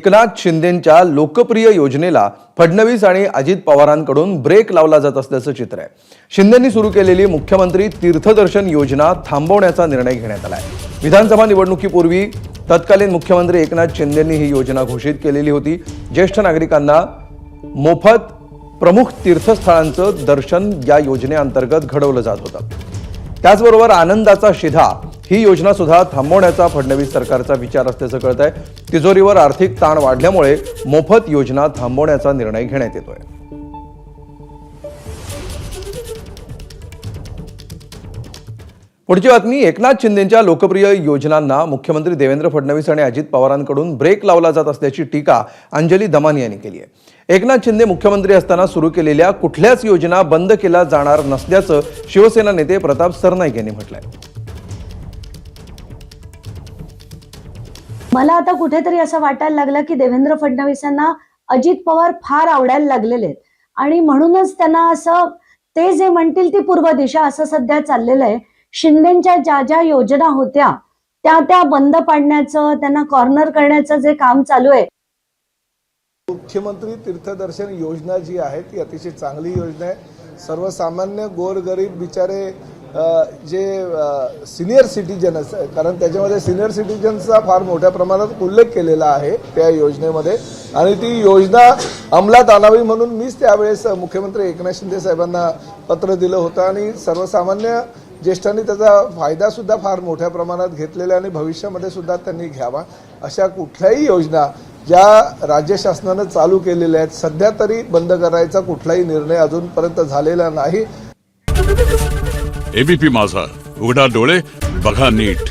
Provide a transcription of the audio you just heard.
एकनाथ शिंदेंच्या लोकप्रिय योजनेला फडणवीस आणि अजित पवारांकडून ब्रेक लावला जात असल्याचं चित्र आहे। शिंदेंनी सुरू केलेली मुख्यमंत्री तीर्थदर्शन योजना थांबवण्याचा निर्णय घेण्यात आला आहे। विधानसभा निवडणुकीपूर्वी तत्कालीन मुख्यमंत्री एकनाथ शिंदेंनी ही योजना घोषित केलेली होती। ज्येष्ठ नागरिकांना मोफत प्रमुख तीर्थस्थळांचं दर्शन या योजनेअंतर्गत घडवलं जात होतं। त्याचबरोबर आनंदाचा शिधा ही योजना सुद्धा थांबवण्याचा फडणवीस सरकारचा विचार असल्याचं कळत आहे। तिजोरीवर आर्थिक ताण वाढल्यामुळे मोफत योजना थांबवण्याचा निर्णय घेण्यात येतोय। पुढची बातमी, एकनाथ शिंदेंच्या लोकप्रिय योजनांना मुख्यमंत्री देवेंद्र फडणवीस आणि अजित पवारांकडून ब्रेक लावला जात असल्याची टीका अंजली दमानी यांनी केली आहे। एकनाथ शिंदे मुख्यमंत्री असताना सुरू केलेल्या कुठल्याच योजना बंद केल्या जाणार नसल्याचं शिवसेना नेते प्रताप सरनाईक यांनी म्हटलंय। मला आता कुठेतरी असं वाटायला लागलं की देवेंद्र फडणवीसांना अजित पवार फार आवडायला लागलेले आहेत आणि म्हणूनच त्यांना असं ते जे म्हणतील ती पूर्व दिशा असं सध्या चाललेलं आहे। शिंदेंच्या ज्या ज्या योजना होत्या त्या बंद पाडण्याचं, त्यांना कॉर्नर करण्याचं जे काम चालू आहे। मुख्यमंत्री तीर्थदर्शन योजना जी आहे ती अतिशय चांगली योजना आहे। सर्वसामान्य गोरगरीब बिचारे जे सिनियर सिटीजन असतात, कारण त्याच्यामध्ये सिनियर सिटीजनचा फार मोठ्या प्रमाणात उल्लेख केलेला आहे त्या योजनेमध्ये, आणि ती योजना अंमलात आणावी म्हणून मीच त्यावेळेस मुख्यमंत्री एकनाथ शिंदे साहेबांना पत्र दिलं होतं आणि सर्वसामान्य ज्येष्ठांनी त्याचा फायदा सुद्धा फार मोठ्या प्रमाणात घेतलेला आणि भविष्यामध्ये सुद्धा त्यांनी घ्यावा। अशा कुठल्याही योजना ज्या राज्य शासनानं चालू केलेल्या आहेत सध्या तरी बंद करायचा कुठलाही निर्णय अजूनपर्यंत झालेला नाही। एबीपी माझा, उघडा डोळे बघा नीट।